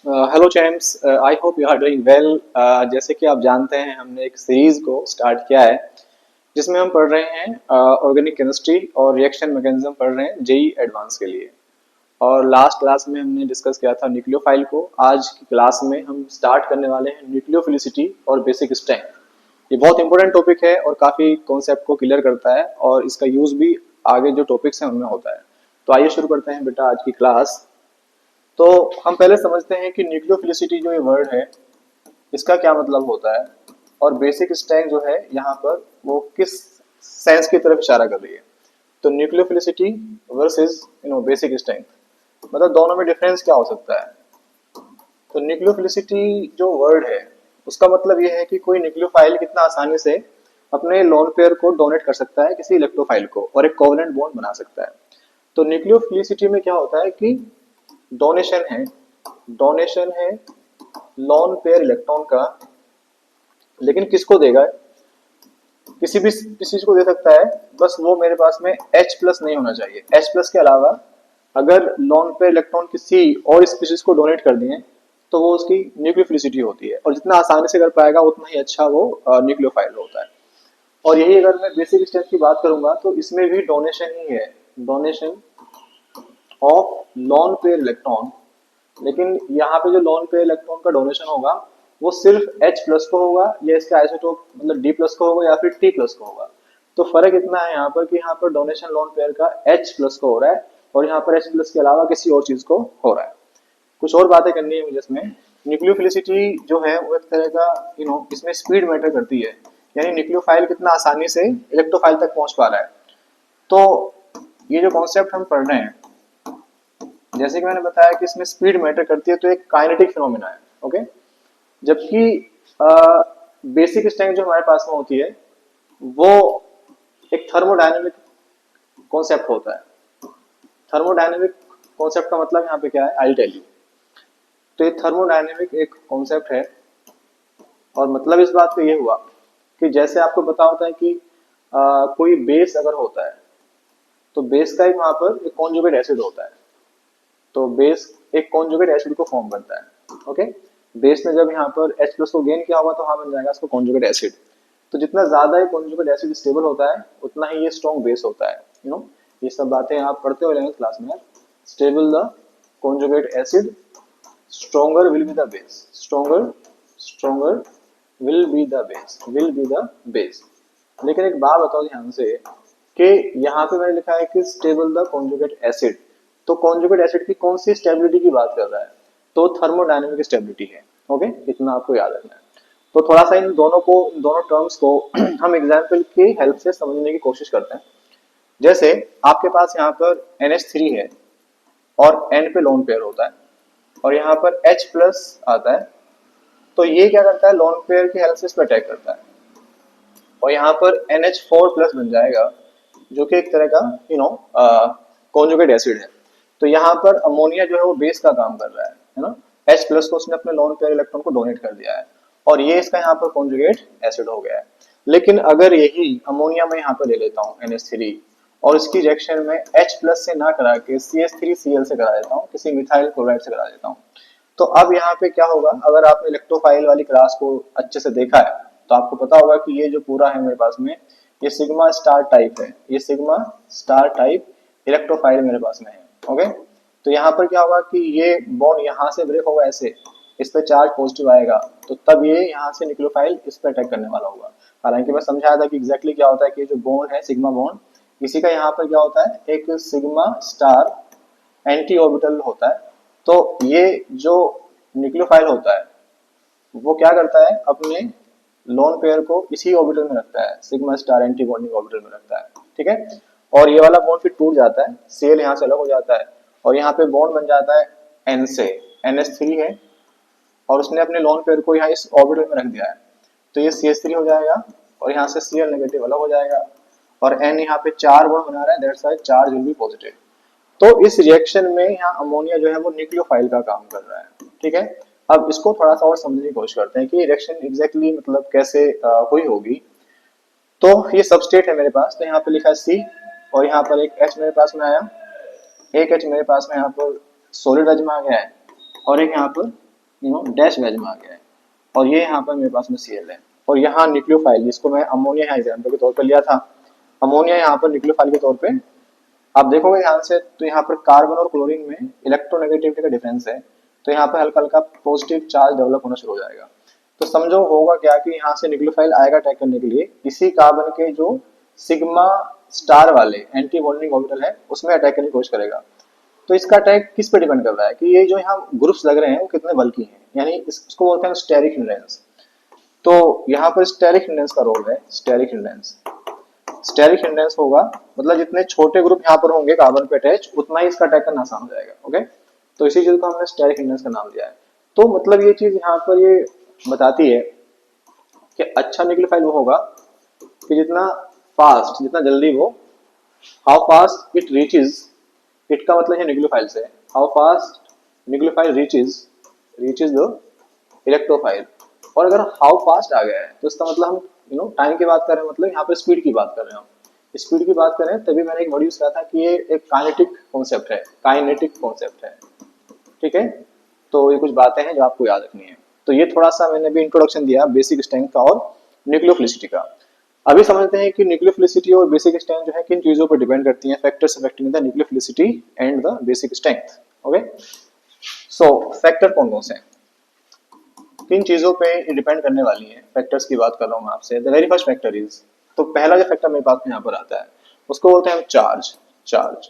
Hello champs, I hope you are doing well. जैसे कि आप जानते हैं हमने एक सीरीज को स्टार्ट किया है जिसमें हम पढ़ रहे हैं ऑर्गेनिक केमिस्ट्री और रिएक्शन मैकेनिज्म पढ़ रहे हैं जेई एडवांस के लिए। और लास्ट क्लास में हमने डिस्कस किया था न्यूक्लियोफाइल को। आज की क्लास में हम स्टार्ट करने वाले हैं न्यूक्लियोफिलिसिटी और बेसिक स्ट्रेंथ। ये बहुत इंपॉर्टेंट टॉपिक है और काफ़ी कॉन्सेप्ट को क्लियर करता है और इसका यूज़ भी आगे जो टॉपिक्स हैं उनमें होता है। तो आइए शुरू करते हैं बेटा आज की क्लास। तो हम पहले समझते हैं कि न्यूक्लियोफिलिसिटी जो ये वर्ड है इसका क्या मतलब होता है और बेसिक स्ट्रेंथ जो है यहाँ पर वो किस सेंस की तरफ इशारा कर रही है। तो न्यूक्लियोफिलिसिटी वर्सेस बेसिक स्ट्रेंथ, मतलब दोनों में डिफरेंस क्या हो सकता है। तो न्यूक्लियोफिलिसिटी जो वर्ड है उसका मतलब ये है कि कोई न्यूक्लियोफाइल कितना आसानी से अपने लोन पेयर को डोनेट कर सकता है किसी इलेक्ट्रोफाइल को और एक कोवेलेंट बॉन्ड बना सकता है। तो न्यूक्लियोफिलिसिटी में क्या होता है कि डोनेशन है डोनेशन है लॉन पेयर इलेक्ट्रॉन का, लेकिन किसको देगा? किसी भी किसी को दे सकता है, बस वो मेरे पास में H प्लस नहीं होना चाहिए। H प्लस के अलावा अगर लॉन पेयर इलेक्ट्रॉन किसी और स्पीशीज को डोनेट कर दिए तो वो उसकी न्यूक्लियोफिलिसिटी होती है और जितना आसानी से कर पाएगा उतना ही अच्छा वो न्यूक्लियोफाइल होता है। और यही अगर मैं बेसिक स्टेप की बात करूंगा तो इसमें भी डोनेशन ही है, donation of lone pair electron. लेकिन यहाँ पे जो लोन पे इलेक्ट्रॉन का डोनेशन होगा वो सिर्फ H प्लस को होगा या इसका आइसोटोप मतलब D प्लस को होगा या फिर T प्लस को होगा। तो फर्क इतना है यहाँ पर कि यहाँ पर डोनेशन लोन पेयर का H प्लस को हो रहा है और यहाँ पर H प्लस के अलावा किसी और चीज को हो रहा है। कुछ और बातें करनी है मुझे इसमें। न्यूक्लियोफिलिसिटी जो है वो एक तरह का इसमें स्पीड मैटर करती है, यानी न्यूक्लियोफाइल कितना आसानी से इलेक्ट्रोफाइल तक पहुंच पा रहा है। तो ये जो कॉन्सेप्ट हम पढ़ रहे हैं, जैसे कि मैंने बताया कि इसमें स्पीड मैटर करती है, तो एक काइनेटिक फिनोमेना है। ओके, जबकि बेसिक स्ट्रेंथ जो हमारे पास में होती है वो एक थर्मोडायनेमिक कॉन्सेप्ट होता है। थर्मोडायनेमिक कॉन्सेप्ट का मतलब यहाँ पे क्या है, आई टेल यू। तो ये थर्मोडायनेमिक एक कॉन्सेप्ट है और मतलब इस बात का ये हुआ कि जैसे आपको पता होता है कि कोई बेस अगर होता है तो बेस का एक वहां पर एक कॉन्जुगेट एसिड होता है। तो बेस एक कॉन्जुगेट एसिड को फॉर्म करता है। ओके, बेस ने जब यहाँ पर H प्लस को गेन किया होगा तो हाँ बन जाएगा इसको कॉन्जुगेट एसिड। तो जितना ज्यादा ये कॉन्जुगेट एसिड स्टेबल होता है उतना ही ये स्ट्रॉन्ग बेस होता है। ये सब बातें आप पढ़ते हो 11th क्लास में। Stable the conjugate acid, stronger will be the base, stronger will be the base. लेकिन एक बात बताओ ध्यान से कि यहाँ पे मैंने लिखा है कि स्टेबल द कॉन्जुगेट एसिड। तो कॉन्जुगेट एसिड की कौन सी स्टेबिलिटी की बात कर रहा है? तो थर्मोडायनेमिक स्टेबिलिटी है। ओके, इतना आपको याद रखना है। तो थोड़ा सा दोनों टर्म्स को हम एग्जाम्पल की हेल्प से समझने की कोशिश करते हैं। जैसे आपके पास यहाँ पर NH3 है और N पे लोन पेयर होता है और यहाँ पर H प्लस आता है। तो ये क्या करता है, लोन पेयर की हेल्प से इस पर अटैक करता है और यहाँ पर NH4 प्लस बन जाएगा जो कि एक तरह का कॉन्जुगेट एसिड है। तो यहाँ पर अमोनिया जो है वो बेस का काम कर रहा है ना। H प्लस को उसने अपने लोन पेयर इलेक्ट्रॉन को डोनेट कर दिया है और ये इसका यहाँ पर कॉन्जुगेट एसिड हो गया है। लेकिन अगर यही अमोनिया मैं यहाँ पर ले लेता हूँ NH3 और इसकी रिएक्शन में H प्लस से ना करा के CH3Cl से करा देता हूँ, किसी मिथाइल क्लोराइड से करा देता हूँ, तो अब यहाँ पे क्या होगा? अगर आपने इलेक्ट्रोफाइल वाली क्लास को अच्छे से देखा है तो आपको पता होगा कि ये जो पूरा है मेरे पास में ये सिग्मा स्टार टाइप है, ये सिग्मा स्टार टाइप इलेक्ट्रोफाइल मेरे पास में है। ओके, तो यहाँ पर क्या होगा कि ये बॉन्ड यहाँ से ब्रेक होगा, ऐसे इस पे चार्ज पॉजिटिव आएगा तो तब ये यहाँ से न्यूक्लियोफाइल इस पे अटैक करने वाला होगा। हालांकि मैं समझाया था कि एग्जैक्टली क्या होता है कि जो बॉन्ड है सिग्मा बॉन्ड, इसी का यहाँ पर क्या होता है, एक सिग्मा स्टार एंटी ऑर्बिटल होता है। तो ये जो न्यूक्लियोफाइल होता है वो क्या करता है, अपने लोन पेयर को इसी ऑर्बिटल में रखता है, sigma star anti bonding orbital में रखता है। ठीक है, और ये वाला बॉन्ड फिर टूट जाता है, Cl यहाँ से अलग हो जाता है और यहाँ पे बॉन्ड बन जाता है N से। NH3 है और उसने अपने लोन पेयर को यहाँ इस ऑर्बिटल में रख दिया है तो ये CH3 हो जाएगा और यहाँ से Cl नेगेटिव अलग हो जाएगा और N यहाँ पे 4 बॉन्ड बना रहा है, that's why charge will be positive. तो इस रिएक्शन में यहाँ अमोनिया जो है वो न्यूक्लियोफाइल का काम कर रहा है। ठीक है, अब इसको थोड़ा सा और समझने की कोशिश करते हैं कि रिएक्शन एग्जैक्टली मतलब कैसे हुई होगी। तो ये सबस्टेट है मेरे पास, तो यहाँ पे लिखा है C और यहाँ पर एक H मेरे पास में आया, एक H मेरे पास में यहाँ पर सॉलिड रज में आ गया है और एक यहाँ पर डैश वेज में आ गया है, और ये यहाँ पर मेरे पास में Cl है, और यहाँ न्यूक्लियोफाइल, जिसको मैं अमोनिया यहाँ एग्जाम्पल के तौर पर लिया था, अमोनिया यहाँ पर न्यूक्लियोफाइल के तौर पे आप देखोगे ध्यान से, तो यहाँ पर कार्बन और क्लोरीन में इलेक्ट्रोनेगेटिविटी का डिफरेंस है, तो यहाँ पर हल्का हल्का पॉजिटिव चार्ज डेवलप होना शुरू हो जाएगा। तो समझो होगा क्या कि यहाँ से न्यूक्लियोफाइल आएगा अटैक करने के लिए, इसी कार्बन के जो सिग्मा स्टार वाले एंटी बॉन्डिंग ऑर्बिटल है उसमें अटैक करने की कोशिश करेगा। तो इसका अटैक किस पे डिपेंड कर रहा है कि ये जो यहाँ ग्रुप्स लग रहे हैं वो कितने बल्कि हैं, यानी इसको बोलते हैं स्टेरिक हिंड्रेंस। तो यहाँ पर स्टेरिक हिंड्रेंस का रोल है, स्टेरिक हिंड्रेंस। स्टेरिक हिंड्रेंस होगा मतलब जितने छोटे ग्रुप यहाँ पर होंगे कार्बन पे अटैच, उतना ही इसका अटैक करना आसान हो जाएगा। ओके, तो इसी चीज को हमने स्टेरिक हिंड्रेंस का नाम दिया है। तो मतलब ये चीज यहाँ पर ये बताती है कि अच्छा न्यूक्लियोफाइल वो होगा कि जितना फास्ट, जितना जल्दी वो, how fast it reaches, it का मतलब है न्यूक्लियोफाइल से, how fast nucleophile reaches the electrophile. और अगर हाउ फास्ट आ गया है तो इसका मतलब हम टाइम की बात कर रहे हैं, मतलब यहाँ पे स्पीड की बात कर रहे हैं हम, स्पीड की बात करें तभी मैंने एक वर्ड यूज किया था कि ये एक काइनेटिक कॉन्सेप्ट है, काइनेटिक कॉन्सेप्ट है। ठीक है, तो ये कुछ बातें हैं जो आपको याद रखनी है। तो ये थोड़ा सा मैंने भी इंट्रोडक्शन दिया बेसिक स्ट्रेंथ का और न्यूक्लियोफिलिसिटी का। अभी समझते हैं कि न्यूक्लियोफिलिसिटी और बेसिक स्ट्रेंथ जो है किन चीजों पर डिपेंड करती है, factors affecting the nucleophilicity and the basic strength. Okay, so factor कौन कौन से हैं, किन चीजों पे डिपेंड करने वाली है, फैक्टर्स की बात कर रहा हूँ मैं आपसे। The very first factor is, तो पहला जो फैक्टर मेरे पास में यहाँ पर आता है उसको बोलते हैं हम चार्ज। चार्ज,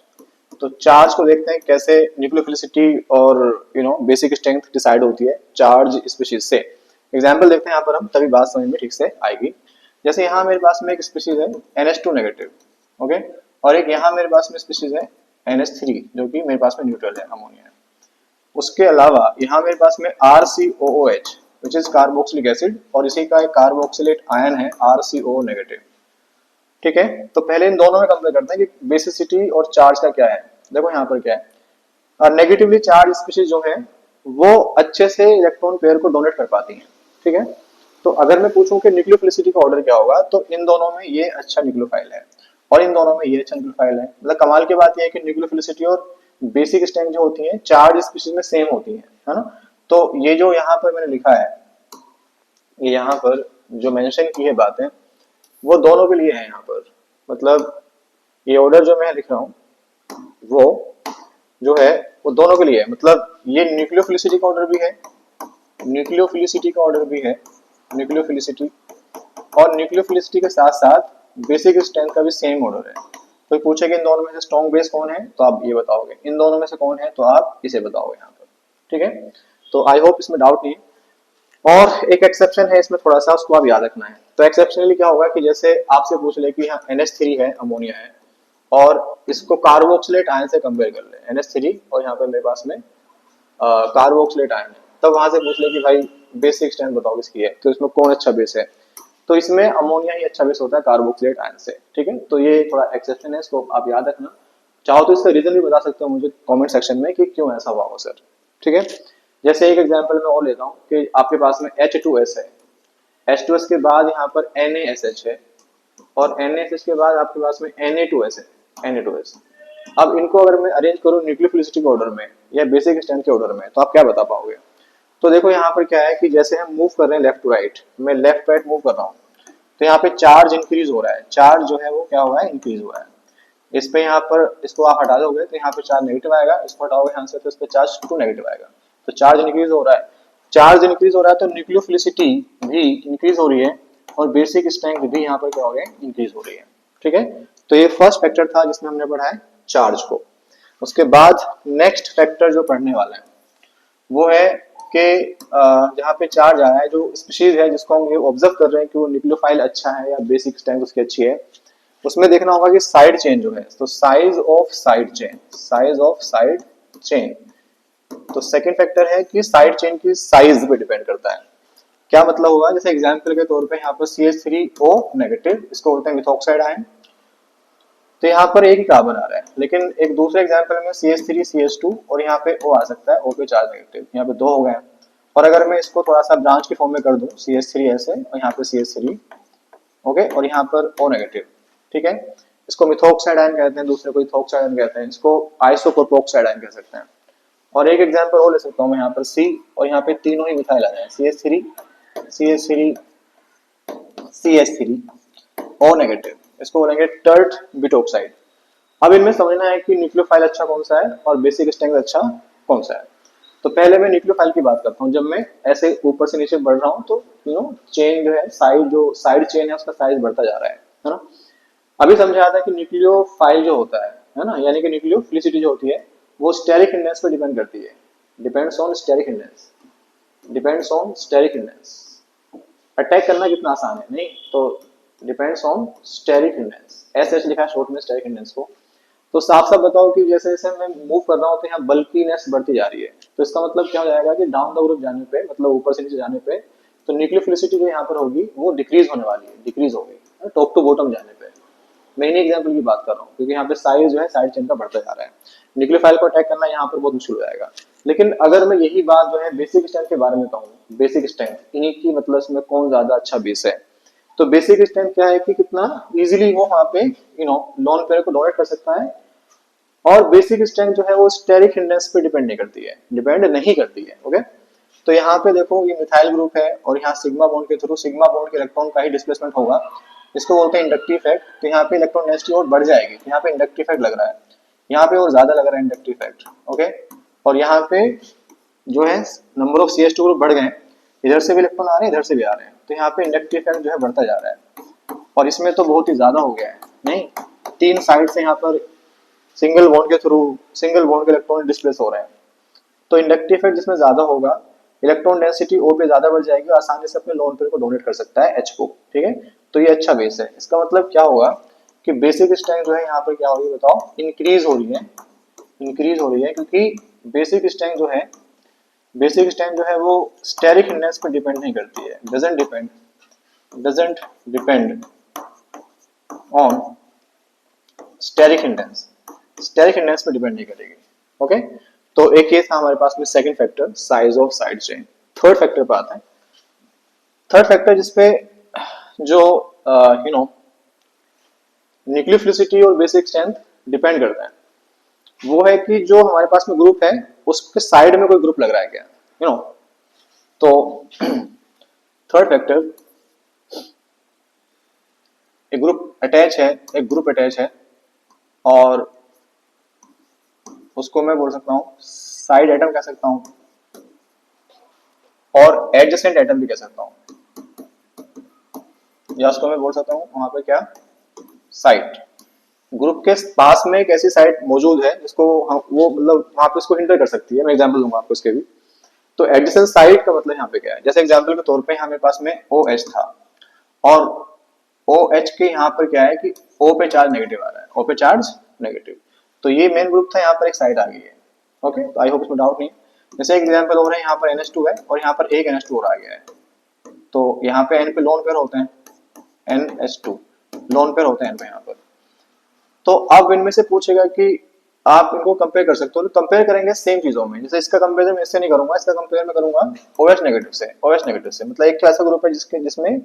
तो चार्ज को देखते हैं कैसे न्यूक्लियोफिलिसिटी और बेसिक स्ट्रेंथ डिसाइड होती है चार्ज स्पीशीज से। एग्जांपल देखते हैं यहाँ पर हम, तभी बात समझ में ठीक से आएगी। जैसे यहाँ मेरे पास में एक स्पीशीज है NH2 नेगेटिव, ओके, और एक यहाँ मेरे पास में स्पीशीज है NH3 जो कि मेरे पास में न्यूट्रल है, अमोनिया है। उसके अलावा यहाँ मेरे पास में RCOOH which is carboxylic acid, और इसी का एक कार्बोक्सिलेट आयन है RCO नेगेटिव। ठीक है, तो पहले इन दोनों में कंपेयर करते हैं कि बेसिसिटी और चार्ज का क्या है। देखो यहाँ पर क्या है, नेगेटिवली चार्ज स्पीशीज जो है वो अच्छे से इलेक्ट्रॉन पेयर को डोनेट कर पाती हैं। ठीक है, तो अगर मैं पूछूं कि न्यूक्लियोफिलिसिटी का ऑर्डर क्या होगा, तो इन दोनों में ये अच्छा न्यूक्लियोफाइल है और इन दोनों में ये अच्छा न्यूक्लियोफाइल है। मतलब कमाल की बात यह है कि न्यूक्लियोफिलिसिटी और बेसिक स्ट्रेंथ जो होती है चार्ज स्पीशीज में सेम होती है ना। तो ये जो यहाँ पर मैंने लिखा है, ये यहाँ पर जो मेंशन की है बातें वो दोनों के लिए है यहाँ पर। मतलब ये ऑर्डर जो मैं लिख रहा हूँ वो जो है वो दोनों के लिए है। मतलब ये न्यूक्लियोफिलिसिटी का ऑर्डर भी है, न्यूक्लियोफिलिसिटी का ऑर्डर भी है, न्यूक्लियोफिलिसिटी, और न्यूक्लियोफिलिसिटी के साथ साथ बेसिक स्ट्रेंथ का भी सेम ऑर्डर है। कोई पूछे कि इन दोनों में से स्ट्रॉन्ग बेस कौन है तो आप ये बताओगे, इन दोनों में से कौन है तो आप इसे बताओगे यहाँ पर। ठीक है, तो आई होप इसमें डाउट नहीं है। और एक एक्सेप्शन है इसमें थोड़ा सा, उसको आप याद रखना है। तो एक्सेप्शनली क्या होगा कि जैसे आपसे पूछ ले कि यहाँ NH3 है, अमोनिया है, और इसको कार्बोक्सिलेट आयन से कंपेयर कर ले, NH3 और यहाँ पे मेरे पास में कार्बोक्सिलेट आयन है, तब वहां से पूछ ले कि भाई बेसिक स्ट्रेंथ बताओ किसकी है, तो इसमें कौन अच्छा बेस है, तो इसमें अमोनिया ही अच्छा बेस होता है कार्बोक्सिलेट आयन से। ठीक है, तो ये थोड़ा एक्सेप्शन है, इसको आप याद रखना। चाहो तो इसका रीजन भी बता सकते हो मुझे कमेंट सेक्शन में कि क्यों ऐसा हुआ हो सर। ठीक है, जैसे एक एग्जांपल मैं और लेता हूँ कि आपके पास में H2S है, H2S के बाद यहाँ पर NaSH है, और NaSH के बाद आपके पास में Na2S है, Na2S। अब इनको अगर मैं अरेंज करूँ न्यूक्लियोफिलिसिटी के ऑर्डर में या बेसिक स्ट्रेंथ के ऑर्डर में, तो आप क्या बता पाओगे। तो देखो यहाँ पर क्या है कि जैसे हम मूव कर रहे हैं लेफ्ट टू राइट, मैं लेफ्ट राइट मूव कर रहा हूँ, तो यहाँ पे चार्ज इंक्रीज हो रहा है, चार्ज जो है वो क्या हुआ है, इंक्रीज हुआ है। इस पे यहाँ पर इसको आप हटा दोगे तो यहाँ पे चार्ज नेगेटिव आएगा, इसको हटाओगे यहाँ से तो इस पे चार्ज 2 नेगेटिव आएगा। तो चार्ज इंक्रीज हो रहा है, चार्ज इंक्रीज हो रहा है तो न्यूक्लियोफिलिसिटी भी इंक्रीज हो रही है, और बेसिक स्ट्रेंथ भी यहाँ पर क्या हो रही है, इंक्रीज हो रही है। ठीक है, तो ये फर्स्ट फैक्टर था जिसमें हमने पढ़ा है चार्ज को। उसके बाद नेक्स्ट फैक्टर जो पढ़ने वाला है वो है कि जहाँ पे चार्ज आया है, जो स्पीशीज है जिसको हम ये ऑब्जर्व कर रहे हैं कि वो न्यूक्लियोफाइल अच्छा है या बेसिक स्ट्रेंथ उसकी अच्छी है, उसमें देखना होगा कि साइड चेन जो है, तो size of side chain, size of side chain. तो सेकंड फैक्टर है कि साइड चेन की साइज पे डिपेंड करता है। क्या मतलब होगा, जैसे एग्जांपल के तौर पे यहाँ पर CH3O नेगेटिव, इसको बोलते हैं मिथॉक्साइड आयन, तो यहाँ पर एक ही कार्बन आ रहा है, लेकिन एक दूसरे एग्जांपल में CH3 CH2 और यहाँ पे O आ सकता है, O पे चार्ज नेगेटिव, यहाँ पे 2 हो गए। और अगर मैं इसको थोड़ा सा ब्रांच के फॉर्म में कर दूं, CH3 ऐसे और यहाँ पे CH3, ओके, और यहाँ पर O नेगेटिव। ठीक है, इसको मिथॉक्साइड आयन कहते हैं, दूसरे को इथॉक्साइड आयन कहते हैं, इसको आइसोप्रोपोक्साइड आयन कह सकते हैं। और एक एग्जांपल और ले सकता हूँ मैं यहाँ पर सी, और यहाँ पे तीनों ही मिथाइल आ जाए, CH3 CH3 CH3 O negative, इसको बोलेंगे टर्ट बिटॉक्साइड। अब इनमें समझना है कि न्यूक्लियोफाइल अच्छा कौन सा है और बेसिक स्ट्रेंथ अच्छा कौन सा है। तो पहले मैं न्यूक्लियोफाइल की बात करता हूँ। जब मैं ऐसे ऊपर से नीचे बढ़ रहा हूँ तो चेन जो है, साइड चेन है उसका साइज बढ़ता जा रहा है ना। अभी समझाया था कि न्यूक्लियोफाइल जो होता है ना, यानी कि न्यूक्लियोफिलिसिटी जो होती है वो स्टेरिक इंडेक्स पर डिपेंड करती है। Depends on steric index, depends on steric index. Attack करना कितना आसान है, नहीं तो depends on steric index, S लिखा है शॉर्ट में स्टेरिक इंडेक्स को। तो साफ साफ बताओ कि जैसे जैसे मैं मूव कर रहा हूँ तो यहाँ बल्कीनेस बढ़ती जा रही है, तो इसका मतलब क्या हो जाएगा कि डाउन द ग्रुप जाने पे, मतलब ऊपर से नीचे जाने पे, तो न्यूक्लियोफिलिसिटी जो यहाँ पर होगी वो डिक्रीज होने वाली है, डिक्रीज होगी टॉप टू बॉटम जाने पे। मैं इन्हीं एग्जाम्पल की बात कर रहा हूँ क्योंकि यहाँ पे साइज जो है साइड चेन का बढ़ता जा रहा है। न्यूक्लियोफाइल को अटैक करना यहाँ पर बहुत मुश्किल हो जाएगा। लेकिन अगर मैं यही बात जो है बेसिक स्ट्रेंथ के बारे में कहूँ, बेसिक स्ट्रेंथ इन्हीं की, मतलब इसमें कौन ज्यादा अच्छा बेस है, तो बेसिक स्ट्रेंथ क्या है कि कितना इजीली वो वहां पे लोन पेयर को डोनेट कर सकता है। और बेसिक स्ट्रेंथ जो है वो स्टेरिक इंडेक्स पे डिपेंड नहीं करती है, डिपेंड नहीं करती है। ओके, तो यहाँ पे देखो ये मिथाइल ग्रुप है और यहाँ सिग्मा बॉन्ड के थ्रू सिग्मा बॉन्ड के इलेक्ट्रॉन का ही डिस्प्लेसमेंट होगा, इसको बोलते हैं इंडक्टिव इफेक्ट। तो यहाँ पे इलेक्ट्रॉन डेंसिटी और बढ़ जाएगी, तो यहाँ पे इंडक्टिव इफेक्ट लग रहा है, यहाँ पे और ज्यादा लग रहा है इंडक्टिव इफेक्ट। ओके, और यहाँ पे जो है नंबर ऑफ CH2 ग्रुप बढ़ गए, इधर से भी इलेक्ट्रॉन आ रहे हैं इधर से भी आ रहे हैं, तो यहाँ पे इंडक्टिव इफेक्ट जो है बढ़ता जा रहा है। और इसमें तो बहुत ही ज्यादा हो गया है, नहीं 3 साइड से यहाँ पर सिंगल बॉन्ड के थ्रू सिंगल बॉन्ड के इलेक्ट्रॉन डिस्प्लेस हो रहे हैं। तो इंडक्टिव इफेक्ट जिसमें ज्यादा होगा, इलेक्ट्रॉन डेंसिटी O पे ज्यादा बढ़ जाएगी, आसानी से अपने लोन पेयर को डोनेट कर सकता है H को। ठीक है, तो ये अच्छा बेस है। इसका मतलब क्या होगा कि बेसिक स्ट्रेंथ जो है यहाँ पर क्या होगी बताओ, इंक्रीज हो रही है, इंक्रीज हो रही है, क्योंकि बेसिक स्ट्रेंथ जो है वो स्टेरिक इंडेक्स पर डिपेंड नहीं करती है, doesn't depend on steric index, steric index पे डिपेंड नहीं करेगी। ओके, तो एक ये था हमारे पास में second factor, size of side chain. Third factor पे आते हैं। थर्ड फैक्टर जिसपे जो न्यूक्लियोफिलिसिटी और बेसिक स्ट्रेंथ डिपेंड करता है, वो है कि जो हमारे पास में ग्रुप है उसके साइड में कोई ग्रुप लग रहा है क्या, तो थर्ड फैक्टर, एक ग्रुप अटैच है और उसको मैं बोल सकता हूँ साइड एटम कह सकता हूँ, और एडजेसेंट एटम भी कह सकता हूँ, या उसको मैं बोल सकता हूँ वहां पे क्या, साइट। ग्रुप के पास में एक ऐसी साइट मौजूद है जिसको वो मतलब वहां पे उसको हिंडर कर सकती है। मैं एग्जांपल दूंगा आपको इसके भी। तो एडजेसेंट साइट का मतलब यहाँ पे क्या है, जैसे एग्जांपल के तौर पे हमारे पास में OH था और OH के यहाँ पर क्या है कि O पे चार्ज नेगेटिव आ रहा है, O पे चार्ज नेगेटिव, तो ये मेन ग्रुप था, यहाँ पर एक साइट आ गई है। ओके, तो आई होप इसमें डाउट नहीं। जैसे एक एग्जांपल हो रहा है, यहाँ पर NH2 है और यहाँ पर एक NH2 और आ गया है, तो यहाँ पे N पे लोन पेयर होते हैं, NH2 लोन पेयर होते हैं N पे यहाँ पर। तो अब इनमें से पूछेगा कि आप इनको कंपेयर कर सकते हो, तो कंपेयर करेंगे सेम चीजों में। जैसे इसका कंपेरिजन मैं इससे नहीं करूंगा, इसका कंपेयर मैं करूंगा OH नेगेटिव से। OH नेगेटिव से मतलब एक तो ऐसा ग्रुप है जिसमें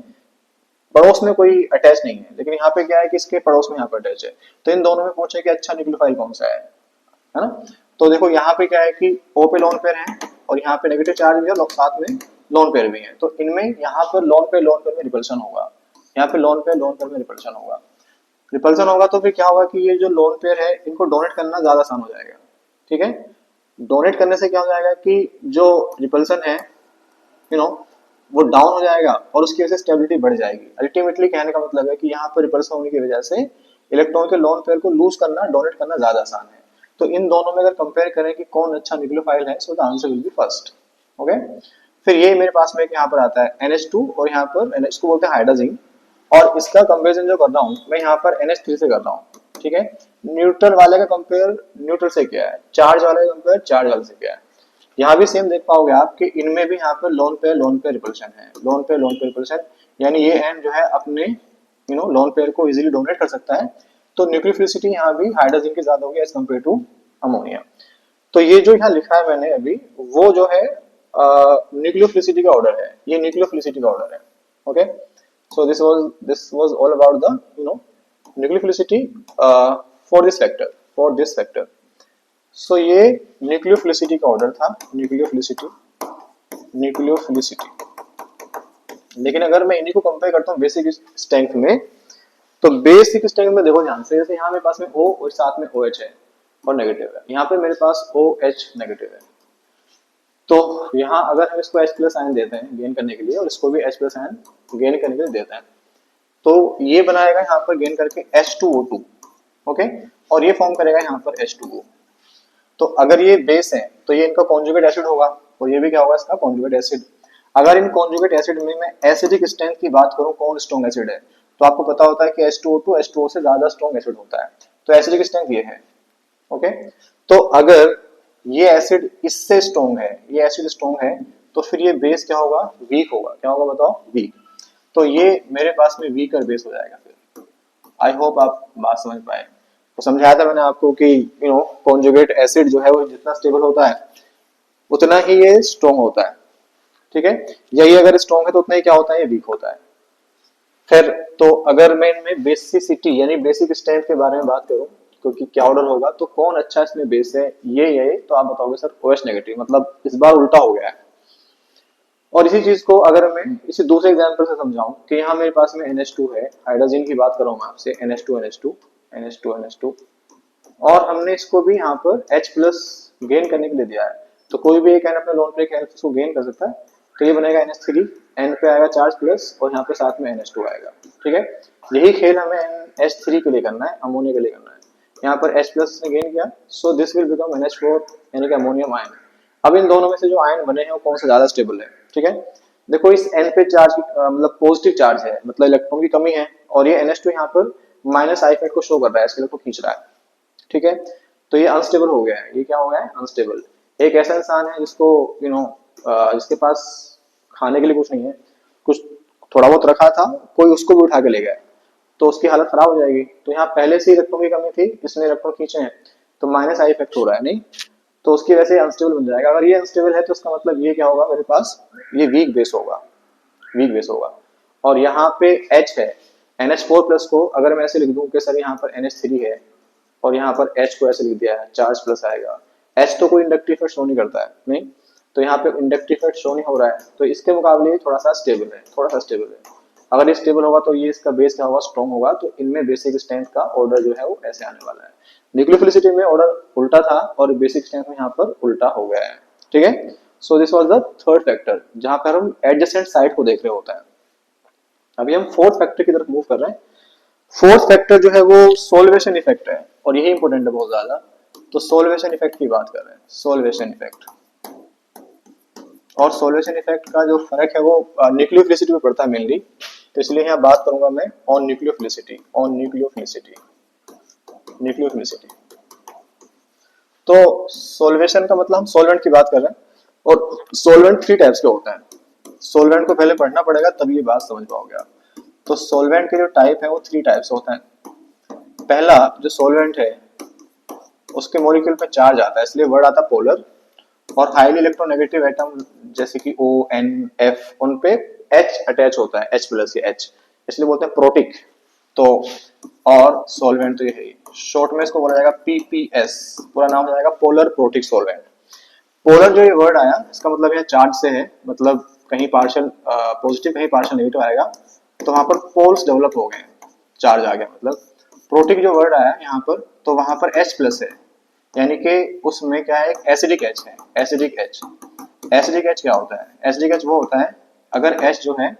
पड़ोस में कोई अटैच नहीं है, लेकिन यहाँ पे क्या है कि इसके पड़ोस में यहाँ पर अटैच है, तो इन दोनों में पूछे कि अच्छा न्यूक्लियोफाइल कौन सा है ना। तो देखो यहाँ पे क्या है कि O पे लोन पेयर है और यहाँ पे नेगेटिव चार्ज भी है और साथ में लोन पेयर भी है, तो इनमें यहाँ पर लोन पेयर में रिपल्शन होगा, यहाँ पे लोन पेयर में रिपल्शन होगा। रिपल्सन होगा तो फिर क्या होगा कि ये जो लोन पेयर है इनको डोनेट करना ज्यादा आसान हो जाएगा। ठीक है, डोनेट करने से क्या हो जाएगा कि जो रिपल्सन है वो डाउन हो जाएगा और उसकी वजह से स्टेबिलिटी बढ़ जाएगी। अल्टीमेटली कहने का मतलब है कि यहाँ पर रिपल्सन होने की वजह से इलेक्ट्रॉन के लोन पेयर को लूज करना, डोनेट करना ज्यादा आसान है। तो इन दोनों में अगर कंपेयर करें कि कौन अच्छा न्यूक्लियोफाइल है, so the answer will be first. Okay, फिर ये मेरे पास में यहाँ पर आता है NH2 और यहाँ पर NH को बोलते हैं हाइड्रोजन, और इसका कंपेरिजन जो कर रहा हूँ मैं यहाँ पर NH3 से कर रहा हूँ। ठीक है, न्यूट्रल वाले का कंपेयर न्यूट्रल से किया है, चार्ज वाले का कंपेयर चार्ज वाले से किया है। यहाँ भी सेम देख पाओगे आप कि इनमें भी यहाँ पर लोन पेयर रिपल्शन है, लोन पेयर रिपल्शन, यानी ये एन जो है अपने लोन पेयर को इजीली डोनेट कर सकता है। तो न्यूक्लियोफिलिसिटी यहाँ भी हाइड्रोजन की ज्यादा होगी एज कम्पेयर टू अमोनिया। तो ये जो यहाँ लिखा है मैंने अभी, वो जो है न्यूक्लियोफिलिसिटी का ऑर्डर है, ये न्यूक्लियोफिलिसिटी का ऑर्डर है। Okay, so this was all about the nucleophilicity for this factor. सो ये न्यूक्लियोफिलिसिटी का ऑर्डर था, न्यूक्लियोफिलिसिटी, न्यूक्लियोफिलिसिटी। लेकिन अगर मैं इन्हीं को कंपेयर करता हूँ बेसिक स्ट्रेंथ में, तो बेसिक स्ट्रेंथ में देखो ध्यान से, जैसे यहाँ मेरे पास में O और साथ में OH है और नेगेटिव है, यहाँ पे मेरे पास OH नेगेटिव है। तो यहाँ अगर हम इसको H प्लस आयन देते हैं गेन करने के लिए और इसको भी H प्लस आयन गेन करने के लिए देते हैं, तो ये बनाएगा यहाँ पर गेन करके H2O2, ओके, और ये फॉर्म करेगा यहाँ पर H2O। तो अगर ये बेस है तो ये इनका कॉन्जुगेट एसिड होगा, और ये भी क्या होगा, इसका कॉन्जुगेट एसिड। अगर इन कॉन्जुगेट एसिड में मैं एसिडिक स्ट्रेंथ की बात करूं, कौन स्ट्रॉन्ग एसिड है, तो आपको पता होता है कि H2O2 H2O से ज्यादा स्ट्रॉन्ग एसिड होता है, तो एसिडिक स्ट्रेंथ ये है, ओके। तो अगर ये एसिड इससे स्ट्रॉन्ग है, ये एसिड स्ट्रॉन्ग है, तो फिर ये बेस क्या होगा, वीक होगा। क्या होगा बताओ, वीक। तो ये मेरे पास में वीकर बेस हो जाएगा फिर। आई होप आप बात समझ पाए। तो समझाया था मैंने आपको कि कॉन्जुगेट एसिड जो है वो जितना स्टेबल होता है उतना ही ये स्ट्रॉन्ग होता है, ठीक है। यही अगर स्ट्रॉन्ग है तो उतना ही क्या होता है, ये वीक होता है। फिर तो अगर मैं इनमें बेसिसिटी यानी बेसिक स्ट्रेंथ के बारे में बात करूं, क्योंकि क्या ऑर्डर होगा, तो कौन अच्छा इसमें बेस है, ये तो आप बताओगे सर OH नेगेटिव, मतलब इस बार उल्टा हो गया है। और इसी चीज को अगर मैं इसी दूसरे एग्जांपल से समझाऊं कि यहाँ मेरे पास में NH2 है, हाइड्रोजन की बात कर रहा हूं मैं आपसे, NH2 NH2 NH2 NH2, और हमने इसको भी यहाँ पर H प्लस गेन करने के लिए दिया है। तो कोई भी एक एन अपने लोन पे इसको गेन कर सकता है, तो ये बनेगा NH3, N पे आएगा चार्ज प्लस और यहाँ पे साथ में NH2 आएगा, ठीक है। यही खेल हमें NH3 के लिए करना है, अमोनिया के लिए करना है। यहाँ पर H प्लस ने गेन किया, so this will become NH4 यानी कि अमोनियम आयन। अब इन दोनों में से जो आयन बने हैं वो कौन सा ज्यादा स्टेबल है, ठीक है। देखो इस N पे चार्ज मतलब पॉजिटिव चार्ज है, मतलब इलेक्ट्रॉन की कमी है, और ये NH2 यहाँ पर माइनस आई को शो कर रहा है, इसके इलेक्ट्रॉन खींच रहा है, ठीक है। तो ये अनस्टेबल हो गया है, ये क्या हो गया है, अनस्टेबल। एक ऐसा इंसान है जिसको जिसके पास खाने के लिए कुछ नहीं है, कुछ थोड़ा बहुत रखा था, कोई उसको भी उठा के ले गया, तो उसकी हालत खराब हो जाएगी। तो यहाँ पहले से इलेक्ट्रॉन की कमी थी, इसने इलेक्ट्रॉन खींचे हैं, तो माइनस आई इफेक्ट हो रहा है, नहीं तो उसकी वैसे अनस्टेबल बन जाएगा। अगर ये अनस्टेबल है तो इसका मतलब ये क्या होगा, मेरे पास ये वीक बेस होगा, वीक बेस होगा। और यहाँ पे H है, NH4 प्लस को अगर मैं ऐसे लिख दूं कि सर यहाँ पर NH3 है और यहाँ पर H को ऐसे लिख दिया है, चार्ज प्लस आएगा। H तो कोई इंडक्टिव इफेक्ट शो नहीं करता है, नहीं, तो यहाँ पे इंडक्टिव इफेक्ट शो नहीं हो रहा है, तो इसके मुकाबले ये थोड़ा सा स्टेबल है, थोड़ा सा स्टेबल है। अगर ये स्टेबल होगा तो ये इसका बेस क्या होगा, स्ट्रॉन्ग होगा। तो इनमें बेसिक स्ट्रेंथ का ऑर्डर जो है वो ऐसे आने वाला है। न्यूक्लियोफिलिसिटी में ऑर्डर उल्टा था और बेसिक स्ट्रेंथ में यहाँ पर उल्टा हो गया है, ठीक है। So this was the third factor, जहां पर हम एडजेसेंट साइड को देख रहे होता है। अभी हम फोर्थ फैक्टर की तरफ मूव कर रहे हैं। फोर्थ फैक्टर जो है वो सोल्वेशन इफेक्ट है, और यही इंपॉर्टेंट है बहुत ज्यादा। तो सोल्वेशन इफेक्ट की बात कर रहे हैं, सोल्वेशन इफेक्ट। और सोल्वेशन इफेक्ट का जो फर्क है वो न्यूक्लियोफिलिसिटी पे पड़ता है मेनली, तो इसलिए यहाँ बात करूंगा मैं on nucleophilicity, on nucleophilicity, nucleophilicity. तो सोल्वेशन का मतलब हम सोलवेंट की बात कर रहे हैं, और सोलवेंट थ्री टाइप्स के होते हैं। सोलवेंट को पहले पढ़ना पड़ेगा तभी ये बात समझ पाओगे आप। तो सोलवेंट के जो टाइप है वो थ्री टाइप्स होते हैं। पहला जो सोलवेंट है उसके मॉलिक्यूल पे चार्ज आता है, इसलिए वर्ड आता है पोलर, और हाईली इलेक्ट्रोनेगेटिव एटम जैसे कि O N F उन पे H अटैच होता है, H प्लस या H, इसलिए बोलते हैं प्रोटिक। तो और सॉल्वेंट तो ये है, शॉर्ट में इसको बोला जाएगा PPS, पूरा नाम हो जाएगा पोलर प्रोटिक सॉल्वेंट। पोलर जो ये वर्ड आया इसका मतलब यहाँ चार्ज से है, मतलब कहीं पार्शियल पॉजिटिव कहीं पार्शियल नेगेटिव आएगा, तो वहां पर पोल्स डेवलप हो गए, चार्ज आ गया। मतलब प्रोटिक जो वर्ड आया यहाँ पर, तो वहां पर H प्लस है, यानी कि उसमें क्या है, एक एसिडिक H है, एसिडिक H। एसिडिक H क्या होता है, एसिडिक H वो होता है अगर H जो है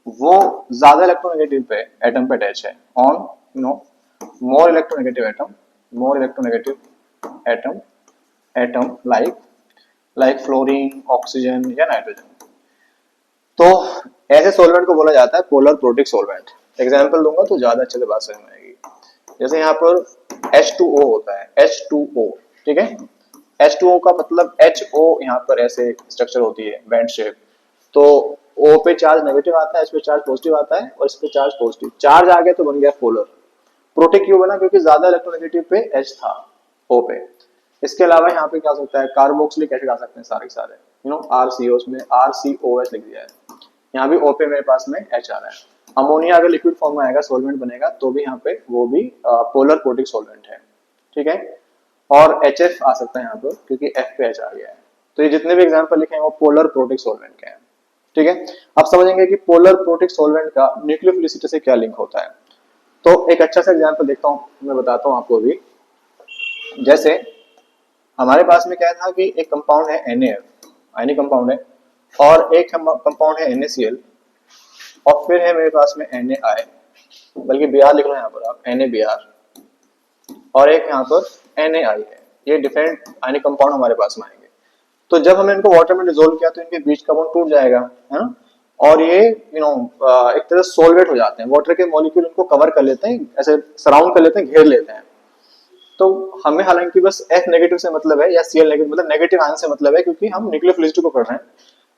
वो ज्यादा इलेक्ट्रोनेगेटिव पे एटम पे अटैच है, on more electronegative atom, more electronegative atom, atom like fluorine, oxygen या नाइट्रोजन। तो ऐसे सॉल्वेंट को बोला जाता है पोलर प्रोटिक सॉल्वेंट। एग्जांपल दूंगा तो ज्यादा अच्छे से बात समझ में आएगी। जैसे यहाँ पर H2O होता है, H2O, ठीक है। H2O का मतलब HO यहाँ पर ऐसे स्ट्रक्चर होती है, बैंड शेप। तो O पे चार्ज नेगेटिव आता है, इस पे चार्ज पॉजिटिव आता है, और इस पे चार्ज पॉजिटिव, चार्ज आ गया तो बन गया पोलर। प्रोटिक क्यों बना, क्योंकि ज्यादा इलेक्ट्रोनेगेटिव पे H था O पे। इसके अलावा यहाँ पे क्या हो सकता है, कार्बोक्सिलिक एसिड आ सकते हैं सारे के सारे, RCO, में RCOS लिख दिया है, यहाँ भी O पे मेरे पास में H आ रहा है। अमोनिया अगर लिक्विड फॉर्म में आएगा, सोलवेंट बनेगा, तो भी यहाँ पे वो भी पोलर प्रोटिक सोलवेंट है, ठीक है। और HF आ सकता है यहाँ पर क्योंकि F पे H आ गया है। तो ये जितने भी एग्जाम्पल लिखे हैं वो पोलर प्रोटिक सॉल्वेंट के हैं। ठीक है, अब समझेंगे कि पोलर प्रोटिक सॉल्वेंट का न्यूक्लियोफिलिसिटी से क्या लिंक होता है। तो एक अच्छा सा एग्जाम्पल देखता हूँ, मैं बताता हूँ आपको अभी। जैसे हमारे पास में क्या था कि एक कंपाउंड है NaF, आयनिक कंपाउंड है, और एक कंपाउंड है NaCl, और फिर है मेरे पास में NaI, बल्कि Br लिख लो यहाँ पर आप, NaBr, और एक यहाँ पर NaI है। ये डिफरेंट आयनिक कंपाउंड हमारे पास में आएंगे। तो जब हमने इनको वाटर में डिसोल्व किया तो इनके बीच का बॉन्ड टूट जाएगा, है ना, और ये एक तरह सोलवेट हो जाते हैं, वाटर के मॉलिक्यूल इनको कवर कर लेते हैं, ऐसे सराउंड कर लेते हैं, घेर लेते हैं। तो हमें हालांकि बस F नेगेटिव से मतलब है या Cl नेगेटिव, मतलब नेगेटिव आयन से मतलब है, क्योंकि हम न्यूक्लियोफिलिसिटी को पढ़ रहे हैं,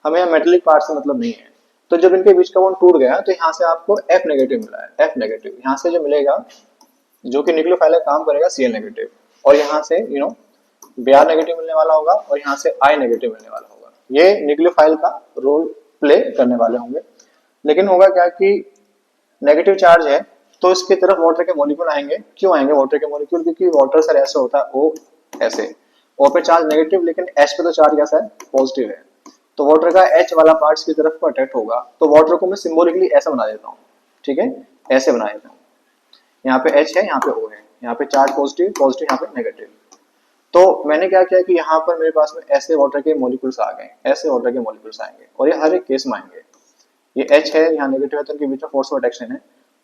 हमें यहाँ मेटेलिक पार्ट से मतलब नहीं है। तो जब इनके बीच का बॉन्ड टूट गया तो यहाँ से आपको F नेगेटिव मिला है, F नेगेटिव यहाँ से जो मिलेगा, जो कि न्यूक्लियोफाइल काम करेगा Cl नेगेटिव, और यहाँ से Br नेगेटिव मिलने वाला होगा, और यहाँ से I नेगेटिव मिलने वाला होगा। ये न्यूक्लियोफाइल का रोल प्ले करने वाले होंगे। लेकिन होगा क्या कि नेगेटिव चार्ज है तो इसकी तरफ वाटर के मॉलिक्यूल आएंगे। क्यों आएंगे वाटर के मॉलिक्यूल? क्योंकि वाटर सर ऐसे होता है, O ऐसे, O पे चार्ज नेगेटिव, लेकिन H पे तो चार्ज कैसा है, पॉजिटिव है। तो वाटर का H वाला पार्ट की तरफ को अट्रैक्ट होगा। तो वाटर को मैं सिंबॉलिकली ऐसा बना देता हूँ, ठीक है, ऐसे बना देता हूँ। यहाँ पे H है, यहाँ पे O है, यहाँ पे चार्ज पॉजिटिव, पॉजिटिव यहाँ पे नेगेटिव। तो मैंने क्या किया कि यहाँ पर मेरे पास में ऐसे वाटर के मॉलिक्यूल्स आ गए, ऐसे वाटर के मॉलिक्यूल्स आएंगे, और ये हर एक केस में आएंगे। ये H है, यहाँ नेगेटिव है, तो इनके बीच में फोर्स ऑफ अट्रैक्शन है,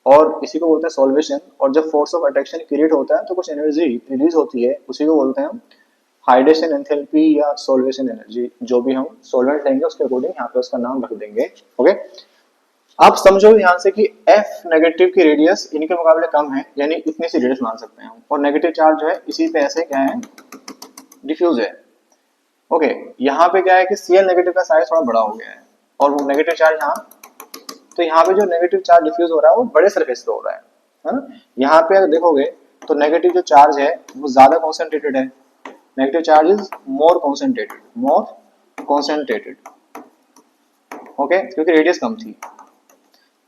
और इसी को बोलते हैं सॉल्वेशन। और जब फोर्स ऑफ अट्रैक्शन क्रिएट होता है तो कुछ एनर्जी रिलीज होती है, उसी को बोलते हैं हाइड्रेशन एंथैल्पी या सॉल्वेशन एनर्जी। जो भी हम सॉल्वेंट लेंगे उसके अकॉर्डिंग यहाँ पे उसका नाम रख देंगे। ओके, आप समझो ध्यान से कि F नेगेटिव की रेडियस इनके मुकाबले कम है, यानी इतनी सी रेडियस मान सकते हैं हम, और नेगेटिव चार्ज जो है इसी पे ऐसे क्या है, डिफ्यूज है। ओके, यहाँ पे क्या है कि Cl नेगेटिव का साइज थोड़ा बड़ा हो गया है, और वो नेगेटिव चार्ज यहाँ, तो यहाँ पे जो नेगेटिव चार्ज डिफ्यूज हो रहा है वो बड़े सरफेस पे हो रहा है ना। यहाँ पे अगर देखोगे तो नेगेटिव जो चार्ज है वो ज्यादा कॉन्सेंट्रेटेड है, negative charge is more concentrated, okay, क्योंकि रेडियस कम थी।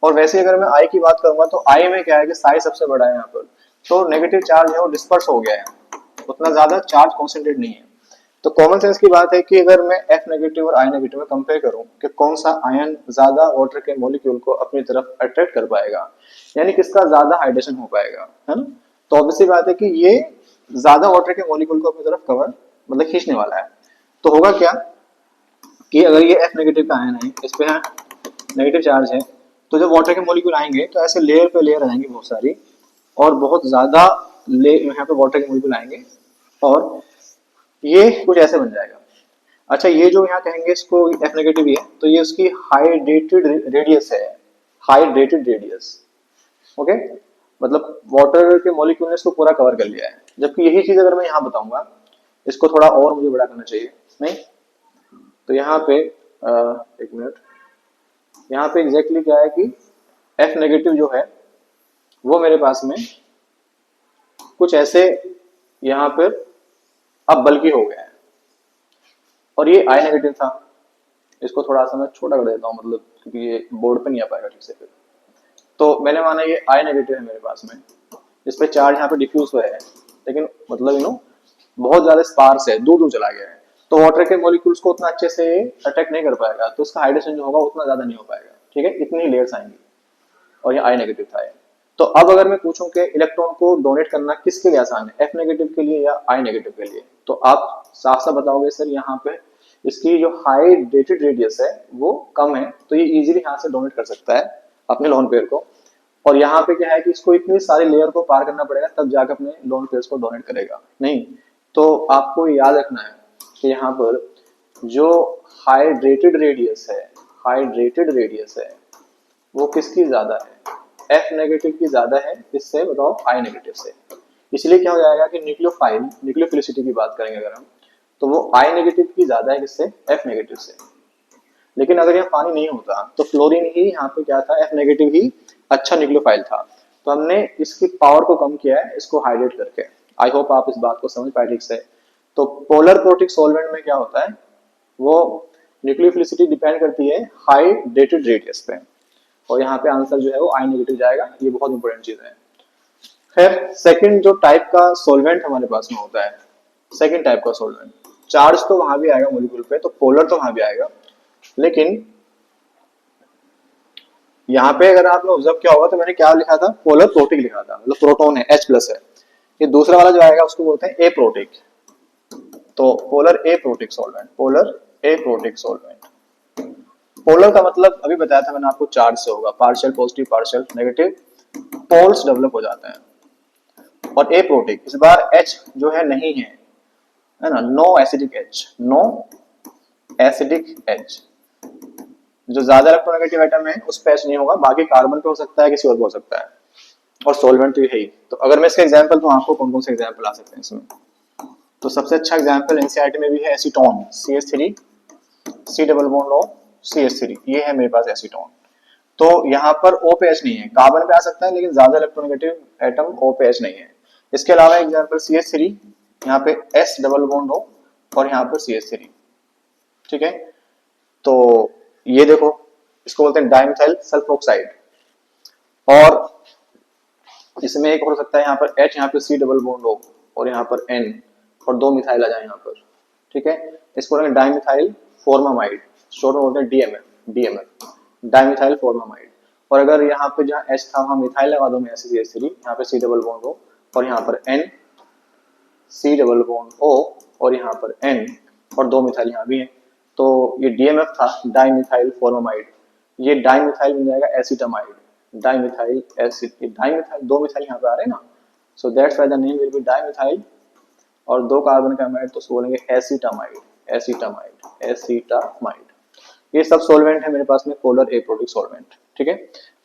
और वैसे अगर मैं आई की बात करूंगा तो आई में क्या है कि साइज सबसे बड़ा है यहाँ पर, तो नेगेटिव चार्ज है वो डिस्पर्स हो गया है, उतना ज्यादा चार्ज कॉन्सेंट्रेट नहीं है। तो कॉमन सेंस की बात है कि अगर मैं F नेगेटिव और I नेगेटिव में कंपेयर करूं कि कौन सा आयन ज्यादा वाटर के मॉलिक्यूल को अपनी तरफ अट्रैक्ट कर पाएगा, यानी किसका ज्यादा हाइड्रेशन हो पाएगा, है ना, तो ऑब्वियसली बात है कि ये ज्यादा वाटर के मॉलिक्यूल को अपनी तरफ कवर मतलब खींचने वाला है। तो होगा क्या कि अगर ये F नेगेटिव का आयन है, इस पे है नेगेटिव चार्ज है, तो जब वाटर के मॉलिक्यूल आएंगे तो ऐसे लेयर पे लेयर आएंगे बहुत सारी, और बहुत ज्यादा यहाँ पे वाटर के मॉलिक्यूल आएंगे, और ये कुछ ऐसे बन जाएगा। अच्छा, ये जो यहाँ कहेंगे इसको F नेगेटिव है, तो ये उसकी हाइड्रेटेड रेडियस है, हाइड्रेटेड रेडियस। ओके, मतलब वाटर के मॉलिक्यूल ने इसको पूरा कवर कर लिया है। जबकि यही चीज अगर मैं यहाँ बताऊंगा, इसको थोड़ा और मुझे बड़ा करना चाहिए, नहीं तो यहाँ पे एक मिनट, यहाँ पे एग्जैक्टली क्या है कि F नेगेटिव जो है वो मेरे पास में कुछ ऐसे यहाँ पर अब बल्कि हो गया है, और ये I नेगेटिव था। इसको थोड़ा सा मैं छोटा कर देता हूँ, मतलब क्योंकि ये बोर्ड पे नहीं आ पाएगा ठीक से। फिर तो मैंने माना ये I नेगेटिव है मेरे पास में, इस पे चार्ज यहाँ पे डिफ्यूज हुआ है, लेकिन मतलब बहुत ज्यादा स्पार्स है, दूर दूर चला गया है, तो वाटर के मॉलिक्यूल्स को उतना अच्छे से अटैक नहीं कर पाएगा, तो इसका हाइड्रेशन जो होगा उतना ज्यादा नहीं हो पाएगा। ठीक है, इतनी लेयर्स आएंगी, और ये I नेगेटिव था ये। तो अब अगर मैं पूछूं कि इलेक्ट्रॉन को डोनेट करना किसके लिए आसान है, F नेगेटिव के लिए या I नेगेटिव के लिए, तो आप साफ साफ बताओगे सर यहाँ पे इसकी जो हाइड्रेटेड रेडियस है वो कम है, तो ये इजीली यहाँ से डोनेट कर सकता है अपने लोन पेयर को। और यहाँ पे क्या है कि इसको इतनी सारी लेयर को पार करना पड़ेगा तब जाकर अपने लोन पेयर्स को डोनेट करेगा, नहीं। तो आपको याद रखना है कि यहाँ पर जो हाइड्रेटेड रेडियस है, हाइड्रेटेड रेडियस है वो किसकी ज्यादा है, F नेगेटिव की ज्यादा है, किससे बताओ, I नेगेटिव से। इसलिए क्या हो जाएगा कि न्यूक्लियोफाइल, न्यूक्लियोफिलिसिटी की बात करेंगे अगर हम, तो वो I नेगेटिव की ज्यादा है किससे, F नेगेटिव से। लेकिन अगर यहाँ पानी नहीं होता तो फ्लोरीन ही यहाँ पे क्या था, F नेगेटिव ही अच्छा न्यूक्लियोफाइल था। तो हमने इसकी पावर को कम किया है इसको हाइड्रेट करके। आई होप आप इस बात को समझ पाए ठीक से। तो पोलर प्रोटिक सॉल्वेंट में क्या होता है, वो न्यूक्लियोफिलिसिटी डिपेंड करती है हाइड्रेटेड रेडियस पे, और यहाँ पे आंसर जो है वो I नेगेटिव जाएगा। ये बहुत इंपॉर्टेंट चीज है। खैर, सेकंड जो टाइप का सॉल्वेंट हमारे पास में होता है सेकेंड टाइप का सॉल्वेंट। चार्ज तो वहां भी आएगा मॉलिक्यूल पे, तो पोलर तो वहां भी आएगा, लेकिन यहाँ पे अगर आपने ऑब्जर्व किया होगा तो मैंने क्या लिखा था, पोलर प्रोटिक लिखा था, मतलब प्रोटॉन है, H+ है। ये दूसरा वाला जो आएगा उसको बोलते हैं ए प्रोटिक। तो पोलर ए प्रोटिक सॉल्वेंट, पोलर ए प्रोटिक सॉल्वेंट। पोलर का मतलब अभी बताया था मैंने आपको, चार्ज से होगा, partial positive partial negative, poles develop हो जाते हैं। और ए प्रोटिक, इस बार H जो है नहीं है ना, no acidic H, no acidic H। जो ज्यादा इलेक्ट्रोनेगेटिव एटम है उस पे H नहीं होगा, बाकी कार्बन पे हो सकता है, किसी और पे हो सकता है, और सॉल्वेंट तो यही। तो अगर मैं इसका एग्जांपल दूं आपको, कौन कौन से एग्जांपल आ सकते हैं इसमें, तो सबसे अच्छा एग्जांपल एनसीईआरटी में भी है acetone, CH3 C double bond O CH3, ये है मेरे पास एसीटोन। तो यहाँ पर O पे H नहीं है, कार्बन पे आ सकता है लेकिन ज्यादा इलेक्ट्रोनेगेटिव एटम O पे H नहीं है। इसके अलावा एग्जांपल CH3, यहाँ पे S डबल बॉन्ड O और यहाँ पर CH3, ठीक है। तो ये देखो, इसको बोलते हैं डाइमिथाइल सल्फोक्साइड। और इसमें एक हो सकता है यहाँ पर H, यहाँ पे C डबल बॉन्ड O और यहाँ पर N, और 2 मिथाइल आ जाए यहाँ पर, ठीक है। इसको बोलेंगे डाइमिथाइल फॉर्मामाइड, शॉर्ट में बोलते हैं DMF, डाइमिथाइल फॉर्मामाइड। और अगर यहाँ पे जहाँ H था वहाँ मिथाइल लगा दो मैं, CH3, यहाँ पे C डबल बॉन्ड O और यहाँ पर N, C double bond O और यहाँ पर N, और 2 मिथाइल यहाँ भी है, तो ये DMF था, डाइमिथाइल फॉर्मामाइड। ये डाइमिथाइल बन जाएगा acetamide, dimethyl acid, dimethyl 2 methyl यहाँ पे आ रहे हैं ना, so that's why the name will be dimethyl, और 2 कार्बन का अमाइड तो उसको बोलेंगे एसिटामाइड, एसिटामाइड, एसिटामाइड। ये सब सॉल्वेंट है मेरे पास में, पोलर ए प्रोटिक सॉल्वेंट, ठीक है।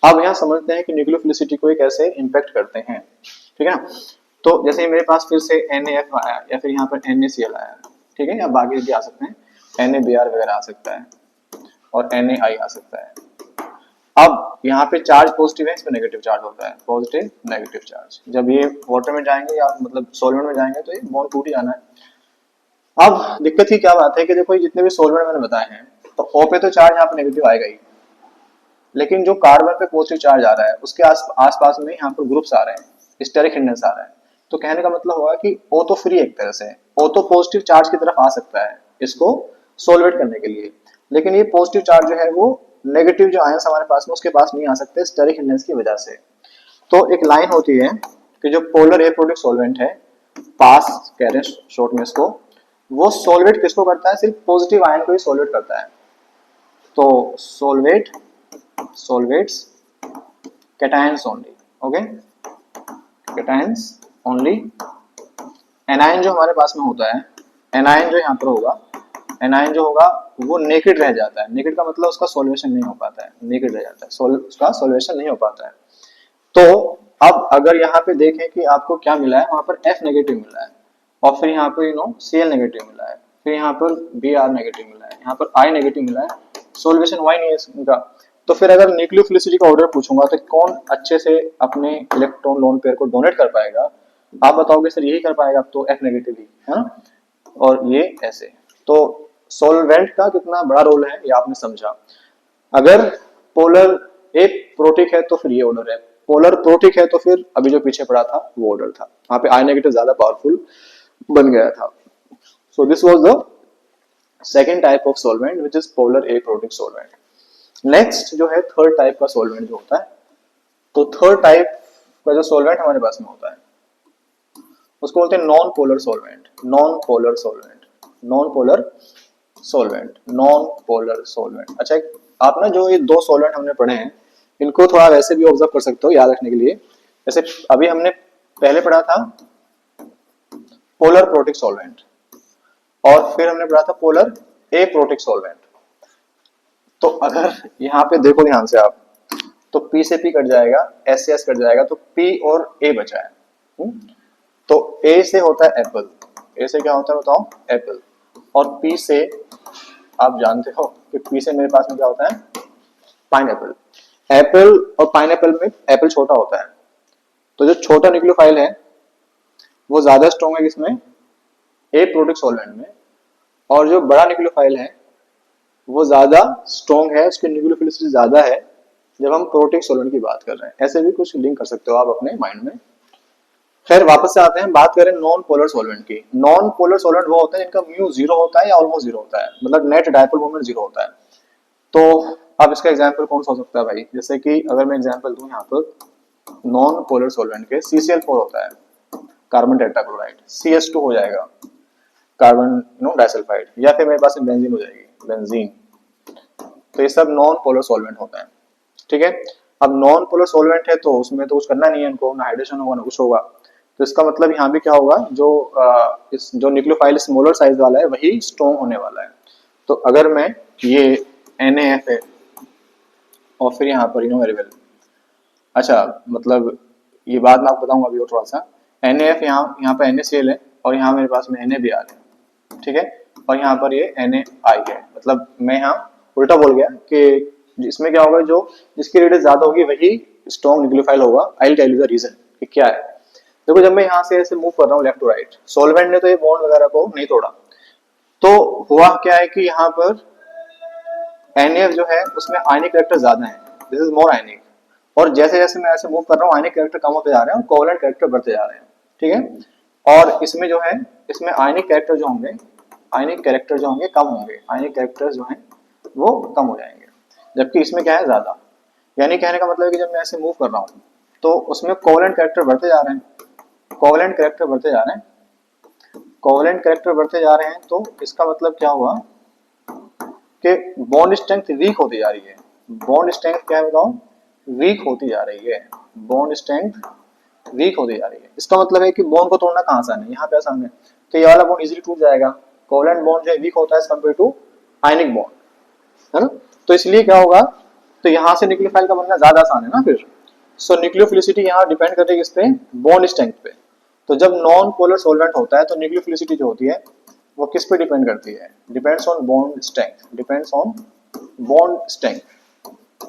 अब यहाँ समझते हैं कि न्यूक्लियोफिलिसिटी को ये कैसे इम्पैक्ट करते हैं, ठीक है ना। तो जैसे मेरे पास फिर से NaF आया, या फिर यहाँ पर NaCl आया, ठीक है, या बाकी भी आ सकते हैं, NaBr वगैरह आ सकता है, और NaI आ सकता है। अब यहाँ पे चार्ज पॉजिटिव है, इस पे नेगेटिव चार्ज होता है, पॉजिटिव नेगेटिव चार्ज। जब ये वाटर में जाएंगे या मतलब सॉल्वेंट में जाएंगे तो ये बॉन्ड टूट ही जाना है। अब दिक्कत की क्या बात है कि देखो, ये जितने भी सॉल्वेंट मैंने बताए हैं, तो O पे तो चार्ज यहाँ पे नेगेटिव आएगा ही, लेकिन जो कार्बन पे पॉजिटिव चार्ज आ रहा है उसके आसपास में यहाँ पर ग्रुप्स आ रहे हैं, स्टेरिक हिंडेंस आ रहा है। तो कहने का मतलब होगा कि O तो फ्री एक तरह से, O तो पॉजिटिव चार्ज की तरफ आ सकता है इसको सोलवेट करने के लिए, लेकिन ये पॉजिटिव चार्ज जो है वो नेगेटिव जो आयंस हमारे पास में उसके पास नहीं आ सकते स्टेरिक हिंडेंस की वजह से। तो एक लाइन होती है कि जो पोलर ए प्रोडक्ट सॉल्वेंट है, पास कह रहे हैं शॉर्ट में इसको, वो सोलवेट किसको करता है, सिर्फ पॉजिटिव आयन को ही सोलवेट करता है। तो solvate, solvates cations only, okay, cations only. Anion जो हमारे पास में होता है, एनायन जो यहाँ पर होगा, एनायन जो होगा वो नेकेड रह जाता है। नेकेड का मतलब उसका सॉल्वेशन नहीं हो पाता है, नेकेड रह जाता है, उसका सॉल्वेशन नहीं हो पाता है। तो अब अगर यहाँ पे देखें कि आपको क्या मिला है, वहां पर F नेगेटिव मिला है, और फिर यहाँ पर Cl नेगेटिव मिला है, फिर यहाँ पर Br नेगेटिव मिला है, यहाँ पर I नेगेटिव मिला है, सॉल्वेशन Y नहीं है इनका। तो फिर अगर न्यूक्लियोफिलिसिटी का ऑर्डर पूछूंगा तो कौन अच्छे से अपने इलेक्ट्रॉन लोन पेयर को डोनेट कर पाएगा, आप बताओगे सर यही कर पाएगा, अब तो F नेगेटिव ही है ना, और ये ऐसे। तो सॉल्वेंट का कितना बड़ा रोल है ये आपने समझा। अगर पोलर ए प्रोटिक है तो फिर ये ऑर्डर है, पोलर प्रोटिक है तो फिर अभी जो पीछे पड़ा था वो ऑर्डर था, वहां पे आई नेगेटिव ज्यादा पावरफुल बन गया था। So this was the second type of solvent which is polar A protic solvent. Next जो है थर्ड टाइप का सॉल्वेंट जो होता है, तो थर्ड टाइप का जो सॉल्वेंट हमारे पास में होता है उसको बोलते हैं non polar solvent, non polar solvent, non polar solvent, non polar solvent. अच्छा, आप ना जो ये 2 सॉल्वेंट हमने पढ़े हैं इनको थोड़ा वैसे भी ऑब्जर्व कर सकते हो याद रखने के लिए। जैसे अभी हमने पहले पढ़ा था पोलर प्रोटिक सॉल्वेंट, और फिर हमने पढ़ा था पोलर ए प्रोटिक सॉल्वेंट। तो अगर यहाँ पे देखो ध्यान से आप, तो P से P कट जाएगा, S से S कट जाएगा, तो P और A बचा है। तो A से होता है एप्पल, A से क्या होता है बताओ, एप्पल, और P से आप जानते हो कि P से मेरे पास में क्या होता है, पाइनएप्पल। एप्पल और पाइनएप्पल में एप्पल छोटा होता है, तो जो छोटा न्यूक्लियोफाइल है वो ज्यादा स्ट्रॉन्ग है किसमें, ए प्रोटिक सॉल्वेंट में, और जो बड़ा न्यूक्लियोफाइल है वो ज्यादा स्ट्रॉन्ग है, उसकी न्यूक्लियोफिलिसिटी ज्यादा है जब हम प्रोटिक सॉल्वेंट की बात कर रहे हैं। ऐसे भी कुछ लिंक कर सकते हो आप अपने माइंड में। खैर वापस से आते हैं, बात करें नॉन पोलर सॉल्वेंट की। नॉन पोलर सॉल्वेंट वो होते हैं जिनका म्यू जीरो होता है या ऑलमोस्ट जीरो होता है, मतलब नेट डायपोल मोमेंट जीरो होता है। तो अब इसका एग्जांपल कौन सा हो सकता है भाई, जैसे कि अगर मैं एग्जांपल दूं यहाँ पर नॉन पोलर सॉल्वेंट के CCl4 होता है, कार्बन टेट्राक्लोराइड, CS2 हो जाएगा, कार्बन डाइसल्फाइड, या फिर मेरे पास में बेंजीन हो जाएगी, बेंजीन। तो ये सब नॉन पोलर सॉल्वेंट होता है, ठीक है। अब नॉन पोलर सॉल्वेंट है तो उसमें तो कुछ करना नहीं है इनको, ना हाइड्रेशन होगा ना कुछ होगा। तो इसका मतलब यहाँ भी क्या होगा, जो इस जो न्यूक्लियोफाइल स्मॉलर साइज वाला है वही स्ट्रॉन्ग होने वाला है। तो अगर मैं ये NaF है और फिर यहाँ पर वेरी वेल, अच्छा मतलब ये बात मैं आपको बताऊंगा अभी और थोड़ा सा। NaF यहाँ पे NaCl है और यहाँ मेरे पास में NaBr है, ठीक है, और यहाँ पर ये NaI है। मतलब मैं यहाँ उल्टा बोल गया कि इसमें क्या होगा, जो जिसकी रेडियस ज्यादा होगी वही स्ट्रॉन्ग न्यूक्लियोफाइल होगा। I will tell you the reason कि क्या है। देखो जब मैं यहाँ से ऐसे मूव कर रहा हूँ लेफ्ट टू राइट, सॉल्वेंट ने तो ये बॉन्ड वगैरह को नहीं तोड़ा, तो हुआ क्या है कि यहाँ पर NaF जो है उसमें आयनिक कैरेक्टर ज्यादा है, दिस इज मोर आयनिक। और जैसे जैसे मैं ऐसे मूव कर रहा हूँ आयनिक कैरेक्टर कम होते जा रहे हैं और कोवलेंट कैरेक्टर बढ़ते जा रहे हैं, ठीक है। और इसमें जो है, इसमें आयनिक कैरेक्टर जो होंगे, आयनिक कैरेक्टर जो होंगे कम होंगे, आयनिक कैरेक्टर जो हैं वो कम हो जाएंगे, जबकि इसमें क्या है ज्यादा। यानी कहने का मतलब है कि जब मैं ऐसे मूव कर रहा हूँ तो उसमें कोवलेंट कैरेक्टर बढ़ते जा रहे हैं, कोवलेंट कैरेक्टर बढ़ते जा रहे हैं, कोवलेंट कैरेक्टर बढ़ते जा रहे हैं। तो इसका मतलब क्या हुआ कि बॉन्ड स्ट्रेंथ वीक होती जा रही है। बॉन्ड स्ट्रेंथ क्या है बताओ, वीक होती जा रही है, बॉन्ड स्ट्रेंथ वीक होती जा रही है। इसका मतलब है कि बॉन्ड को तोड़ना कहाँ आसान है, यहाँ पे आसान है। तो ये वाला बॉन्ड इजीली टूट जाएगा, कोवलेंट बॉन्ड जो है वीक होता है as compare to ionic bond, है ना। तो इसलिए क्या होगा, तो यहाँ से न्यूक्लियोफाइल का बनना ज्यादा आसान है ना फिर। सो न्यूक्लियोफिलिसिटी यहाँ डिपेंड करेगी किस पे, बॉन्ड स्ट्रेंथ पे। तो जब नॉन पोलर सॉल्वेंट होता है तो न्यूक्लियोफिलिसिटी जो होती है वो किस पे डिपेंड करती है, depends on bond strength, depends on bond strength,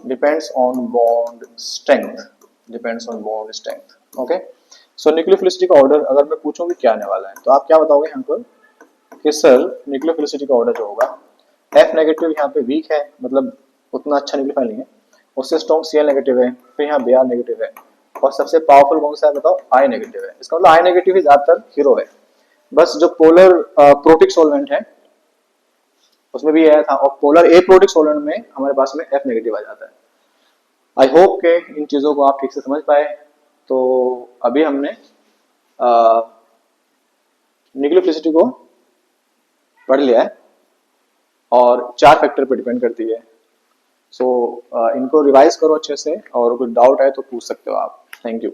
depends on bond strength, depends on bond strength. Okay, so nucleophilicity का ऑर्डर अगर मैं पूछूं कि क्या आने वाला है, तो आप क्या बताओगे यहाँ पर कि सर न्यूक्लियोफिलिसिटी का ऑर्डर जो होगा, F नेगेटिव यहाँ पे वीक है, मतलब उतना अच्छा न्यूक्लियोफाइल नहीं है, उससे स्ट्रॉन्ग Cl नेगेटिव है, फिर यहाँ Br नेगेटिव है, और सबसे पावरफुल कौन सा है बताओ, I नेगेटिव है। इसका मतलब I नेगेटिव ही ज्यादातर हीरो है। बस जो पोलर प्रोटिक सॉल्वेंट है उसमें भी आया था, और पोलर ए प्रोटिक सॉल्वेंट में हमारे पास में F नेगेटिव आ जाता है। आई होप के इन चीजों को आप ठीक से समझ पाए। तो अभी हमने न्यूक्लियोफिलिसिटी को पढ़ लिया है और 4 फैक्टर पे डिपेंड करती है। सो इनको रिवाइज करो अच्छे से, और कुछ डाउट है तो पूछ सकते हो आप। Thank you.